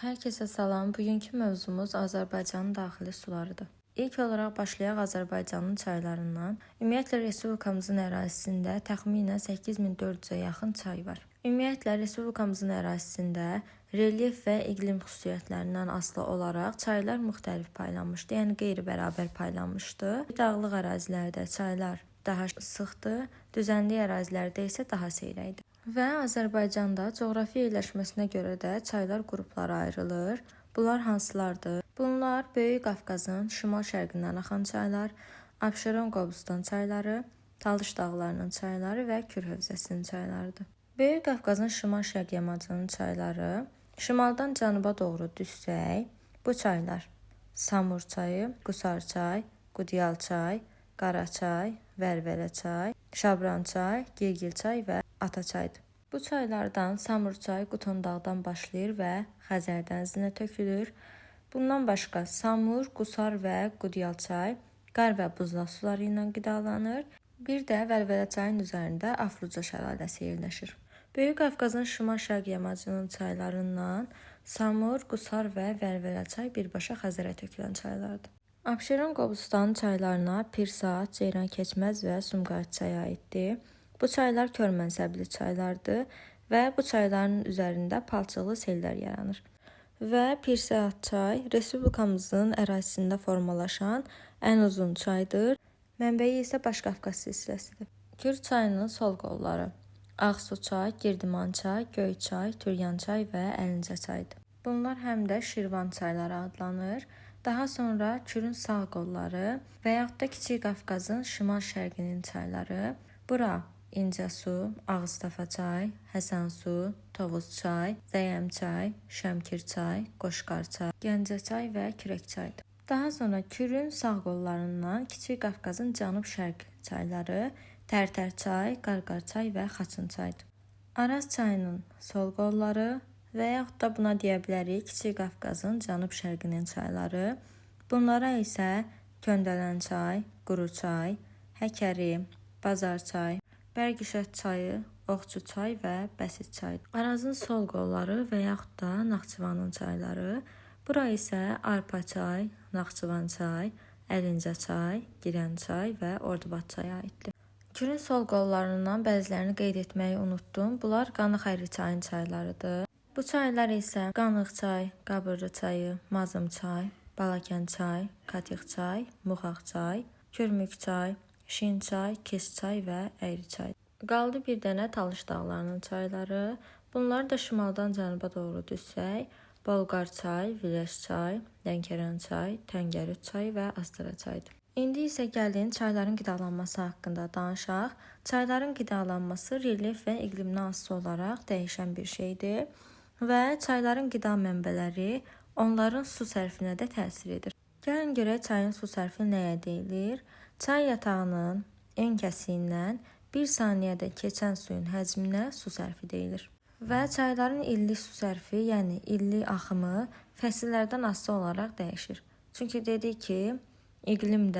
Hər kəsə salam. Bugünkü mövzumuz Azərbaycanın daxili sularıdır. İlk olaraq başlayaq Azərbaycanın çaylarından. Ümumiyyətlə Respublikamızın ərazisində təxminən 8400-ə yaxın çay var. Ümumiyyətlə Respublikamızın ərazisində relyef və iqlim xüsusiyyətlərindən asılı olaraq çaylar müxtəlif paylanmışdı, yəni qeyri-bərabər paylanmışdı. Dağlıq ərazilərdə çaylar daha sıxdır, düzənlik ərazilərdə isə daha seyrəkdir. Və Azərbaycanda coğrafi yerləşməsinə görə də çaylar qruplara ayrılır. Bunlar hansılardır? Bunlar Böyük Qafqazın şimal-şərqindən axan çaylar, Abşeron Qobustan çayları, Talış dağlarının çayları və Kür hövzəsinin çaylarıdır. Böyük Qafqazın şimal-şərq yamacının çayları şimaldan cənuba doğru düşsək, bu çaylar Samur çayı, Qusar çay, Qudyal çay, Qara çay, Vərvələ çay, Şabran çay, Girgil çay və Ata çaydır. Bu çaylardan Samur çay Qutundağdan başlayır və Xəzər dənizinə tökülür. Bundan başqa Samur, Qusar və Qudyal çay qar və buzlaq suları ilə qidalanır. Bir də Vərvələ çayının üzərində Afruca şəlaləsi yerləşir. Böyük Qafqazın şimal-şərq yamacının çaylarından Samur, Qusar və Vərvələ çay birbaşa Xəzərə tökülən çaylardır. Abşeron Qobustan çaylarına Pirsaat, Ceyrankeçməz və Sumqayıt çayı aiddir. Bu çaylar körmənsəbli çaylardır və bu çayların üzərində palçıqlı sellər yaranır. Və Pirsaat çay Respublikamızın ərazisində formalaşan ən uzun çaydır. Mənbəyi isə Baş-Qafqaz silsiləsidir. Kür çayının sol qolları Ağsu çay, Girdiman çay, Göy çay, Türyan çay və Əlincə çaydır. Bunlar həm də Şirvan çayları adlanır. Daha sonra Kürün sağ qolları və yaxud da Kiçik Qafqazın şimal-şərqinin çayları. Bura İncəsu, Ağstafa çay, Həsənsu, Tovuz çay, Zəyəm çay, Şəmkir çay, Qoşqar çay, Gəncə çay və Kürək çaydır. Daha sonra Kürün sağ qollarından Kiçik Qafqazın cənub-şərq çayları Tərtər çay, Qarqar çay və Xaçın çaydır. Araz çayının sol qolları və yaxud da buna deyə bilərik Kiçik Qafqazın cənub-şərqinin çayları. Bunlara isə Köndələn çay, Quru çay, Həkəri, Bazar çay, Bərgişət çayı, Oxçu çay və Bəsit çaydır. Arazın sol qolları və yaxud da Naxçıvanın çayları. Bura isə Arpa çay, Naxçıvan çay, Əlincə çay, Girən çay və Ordubad çayı aiddir. Kürün sol qollarından bəzilərini qeyd etməyi unutdum. Bunlar Qanıxayri çayın çaylarıdır. Bu çaylar isə Qanıq çay, Qabırlı çayı, Mazım çay, Balakən çay, Katix çay, Muxaq çay, Kürmük çay, Şin çay, Kes çay və Əyri çay. Qaldı bir dənə Talış dağlarının çayları. Bunlar da şimaldan cənuba doğru düşsək, Bolqar çay, Vileş çay, Lənkəran çay, Təngərüd çay və Astara çaydır. İndi isə gəlin çayların qidalanması haqqında danışaq. Çayların qidalanması relyef və iqlimdən asılı olaraq dəyişən bir şeydir və çayların qida mənbələri onların su sərfinə də təsir edir. Gəlin görək çayın su sərfi nəyə deyilir? Çay yatağının ön kəsiyindən 1 saniyədə keçən suyun həcminə su sərfi deyilir. Və çayların illik su sərfi, yəni illik axımı fəsillərdən asılı olaraq dəyişir. Çünki dedik ki, iqlim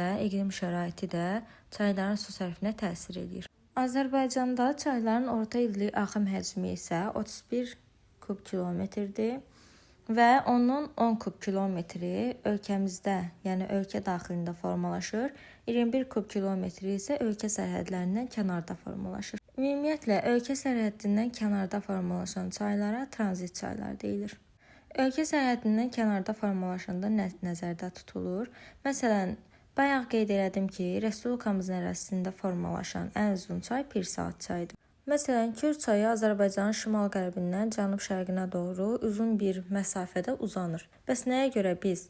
şəraiti də çayların su sərfinə təsir edir. Azərbaycanda çayların orta illik axım həcmi isə 31 kub kilometrdir. Və onun 10 kub kilometri ölkəmizdə, yəni ölkə daxilində formalaşır. 21 kub kilometri isə ölkə sərhədlərindən kənarda formalaşır. Ümumiyyətlə, ölkə sərhəddindən kənarda formalaşan çaylara tranzit çaylar deyilir. Ölkə sərhəddindən kənarda formalaşanda nə nəzərdə tutulur? Məsələn, bayaq qeyd elədim ki, Respublikamızın ərazisində formalaşan ən uzun çay Pirsaat çayıdır. Məsələn, Kür çayı Azərbaycanın şimal-qərbindən cənub-şərqinə doğru uzun bir məsafədə uzanır. Bəs nəyə görə biz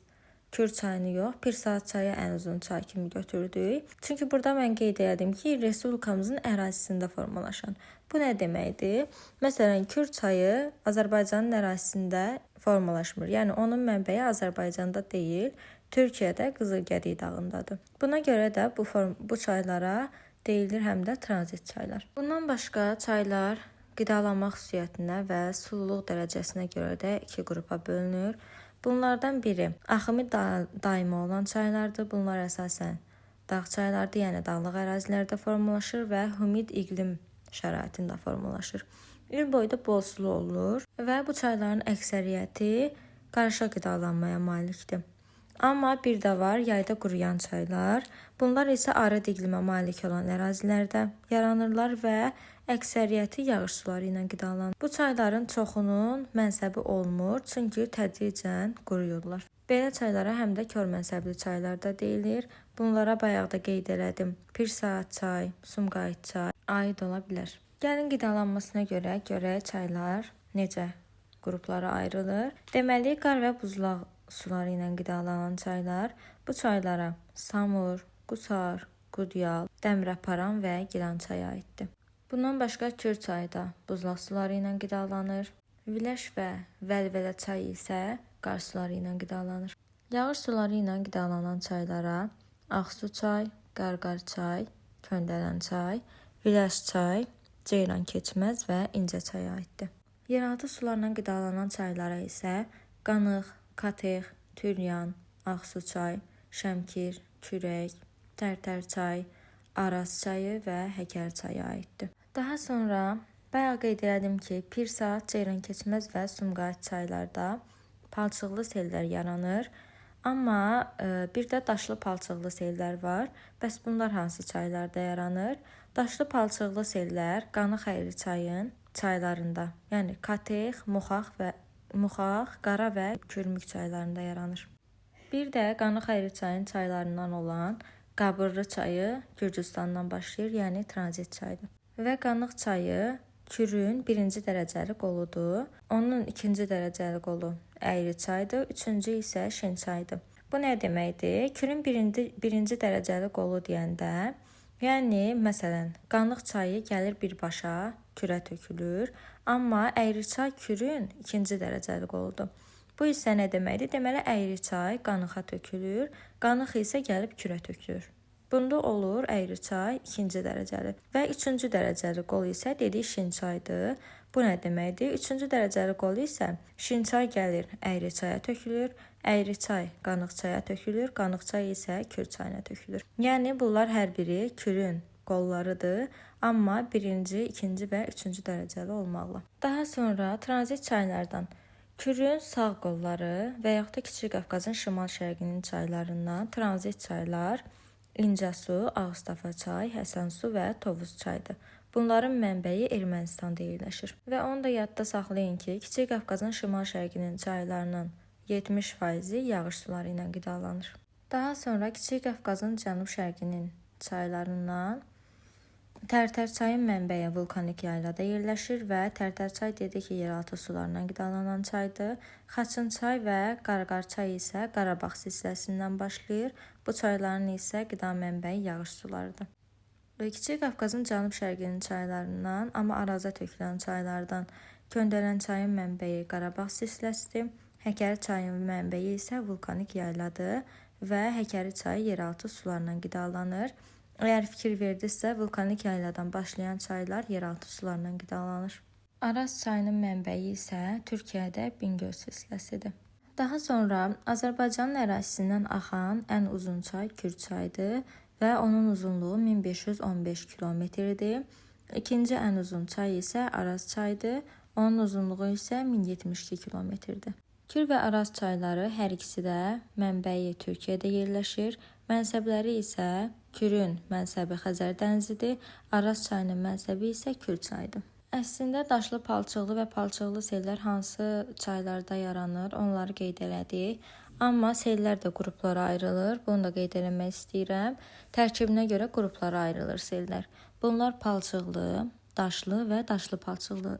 Kür çayını yox, Pirsaat çayı ən uzun çay kimi götürdük? Çünki burada mən qeyd elədim ki, Respublikamızın ərazisində formalaşan. Bu nə deməkdir? Məsələn, Kür çayı Azərbaycanın ərazisində formalaşmır. Yəni, onun mənbəyi Azərbaycanda deyil, Türkiyədə Qızılgədik dağındadır. Buna görə də bu çaylara deyilir həm də tranzit çaylar. Bundan başqa çaylar qidalanma xüsusiyyətinə və sululuq dərəcəsinə görə də iki qrupa bölünür. Bunlardan biri axımı daimi olan çaylardır. Bunlar əsasən dağ çaylardır, yəni dağlıq ərazilərdə formalaşır və humid iqlim şəraitində formalaşır. İl boyu da bol sulu olur və bu çayların əksəriyyəti qarışıq qidalanmaya malikdir. Amma bir də var yayda quruyan çaylar. Bunlar isə arı iqlimə malik olan ərazilərdə yaranırlar və əksəriyyəti yağış suları ilə qidalanır. Bu çayların çoxunun mənsəbi olmur, çünki tədricən quruyurlar. Belə çaylara həm də kör mənsəbli çaylar da deyilir. Bunlara bayaq da qeyd elədim. Pirsaat çay, Sumqayıt çay aid ola bilər. Gəlin qidalanmasına görə görək çaylar necə qruplara ayrılır. Deməli, qar və buzlaq suları ilə qidalanan çaylar bu çaylara Samur, Qusar, Qudyal, Dəmirəparan və Gilan çayı aiddir. Bundan başqa Kür çayı da buzlaq suları ilə qidalanır. Viləş və Vəlvələ çayı isə qar suları ilə qidalanır. Yağış suları ilə qidalanan çaylara Ağsu çay, Qarqar çay, Köndələn çay, Viləş çay, Ceyran keçməz və İncə çayı aiddir. Yeraltı sularla qidalanan çaylara isə Qanıq, Katıq, Türyan, Ağsu çay, Şəmkir, Kürək, Tərtər çay, Araz çayı və Həkər çayı aiddir. Daha sonra bayaq qeyd elədim ki, Pirsaat, Ceyran keçməz və Sumqayıt çaylarda palçıqlı sellər yaranır. Amma bir də daşlı palçıqlı sellər var. Bəs bunlar hansı çaylarda yaranır? Daşlı palçıqlı sellər Qanı Xəyri çayın çaylarında, yəni Katıq, Muxaq, Qara və Kürmük çaylarında yaranır. Bir də Qanı Xəyri çayın çaylarından olan Qabırlı çayı Gürcüstandan başlayır, yəni tranzit çaydır. Və Qanıq çayı Kürün birinci dərəcəli qoludur. Onun ikinci dərəcəli qolu Əyri çaydır, üçüncü isə Şin çaydır. Bu nə deməkdir? Kürün birinci dərəcəli qolu deyəndə, yəni məsələn, Qanıq çayı gəlir birbaşa Kürə tökülür, amma Əyri çay Kürün ikinci dərəcəli qoludur. Bu isə nə deməkdir? Deməli, Əyri çay Qanıqa tökülür, Qanıq isə gəlib Kürə tökülür. Bunda olur Əyri çay ikinci dərəcəli və üçüncü dərəcəli qol isə dedik Şin çaydır. Bu nə deməkdir? Üçüncü dərəcəli qol isə Şin çay gəlir Əyri çaya tökülür, Əyri çay Qanıq çaya tökülür, Qanıq çay isə Kür çayına tökülür. Yəni bunlar hər biri Kürün qollarıdır, amma birinci, ikinci və üçüncü dərəcəli olmaqla. Daha sonra tranzit çaylardan Kürün sağ qolları və yaxud da Kiçik Qafqazın şimal-şərqinin çaylarından tranzit çaylar İncəsu, Ağstafa çay, Həsənsu və Tovuz çaydır. Bunların mənbəyi Ermənistanda yerləşir. Və onu da yadda saxlayın ki, Kiçik Qafqazın şimal-şərqinin çaylarının 70% yağış suları ilə qidalanır. Daha sonra Kiçik Qafqazın cənub-şərqinin çaylarından Tərtər çayın mənbəyi vulkanik yaylada yerləşir və Tərtər çay dedik ki, yeraltı sularla qidalanan çaydır. Xaçın çay və Qarqar çay isə Qarabağ silsiləsindən başlayır. Bu çayların isə qida mənbəyi yağış sularıdır. Kiçik Qafqazın cənub-şərqinin çaylarından, amma Araza tökülən çaylardan Köndələn çayın mənbəyi Qarabağ silsiləsidir. Həkəri çayın mənbəyi isə vulkanik yayladır və Həkəri çayı yeraltı sularla qidalanır. Əgər fikir verdinizsə, vulkanik yayladan başlayan çaylar yeraltı sularla qidalanır. Araz çayının mənbəyi isə Türkiyədə Bingöl silsiləsidir. Daha sonra Azərbaycanın ərazisindən axan ən uzun çay Kür çayıdır və onun uzunluğu 1515 kilometrdir. İkinci ən uzun çay isə Araz çayıdır, onun uzunluğu isə 1072 kilometrdir. Kür və Araz çayları hər ikisi də mənbəyi Türkiyədə yerləşir. Mənsəbləri isə Kürün mənsəbi Xəzər dənizidir, Araz çayının mənsəbi isə Kür çayıdır. Əslində daşlı, palçıqlı və palçıqlı sellər hansı çaylarda yaranır, onları qeyd elədik. Amma sellər də qruplara ayrılır, bunu da qeyd eləmək istəyirəm. Tərkibinə görə qruplara ayrılır sellər. Bunlar palçıqlı, daşlı və daşlı palçıqlı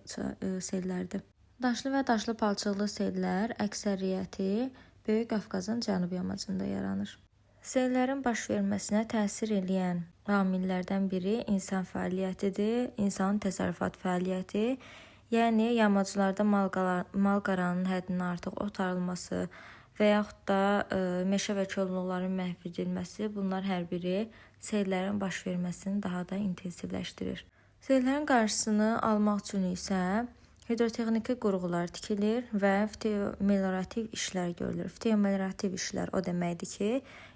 sellərdir. Daşlı və daşlı palçıqlı sellər əksəriyyəti Böyük Qafqazın cənub yamacında yaranır. Sellərin baş verməsinə təsir edən amillərdən biri insan fəaliyyətidir, insanın təsərrüfat fəaliyyəti. Yəni yamaclarda mal-qaranın həddinin artıq otarılması və yaxud da meşə və kolluqların məhv edilməsi, bunlar hər biri sellərin baş verməsini daha da intensivləşdirir. Sellərin qarşısını almaq üçün isə hidrotexniki qurğular tikilir və fitomeliorativ işlər görülür. Fitomeliorativ işlər o deməkdir ki,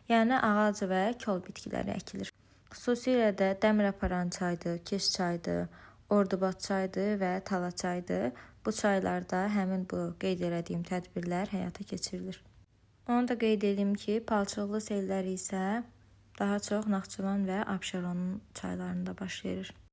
yəni ağac və kol bitkiləri əkilir. Xüsusilə də Dəmirəparan çaydır, Keş çaydır, Ordubad çaydır və Tala çaydır. bu çaylarda həmin bu qeyd etdiyim tədbirlər həyata keçirilir. Onu da qeyd edeyim ki, palçıqlı sellər isə daha çox Naxçıvan və Abşeronun çaylarında baş verir.